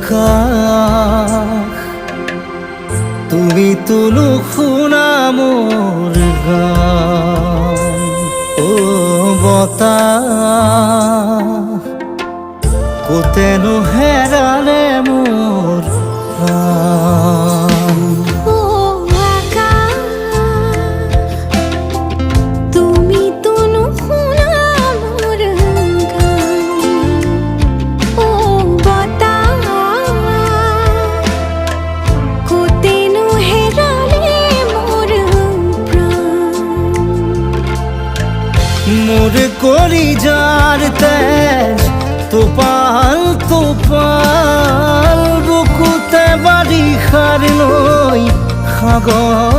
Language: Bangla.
আকাশ তুমি তুলু শুনা মোর গান। ও বতাহ কোতেনো হেৰালে মোর প্রাণ। ও আকাশ তুমি তুলু শুনা মোর গান। ও বতাহ কোতেনো হেৰালে মোর প্রাণ। মোর কলিজার তেজ তোপাল তোপাল বুকুতে বাৰিষাৰ নৈ সাগৰ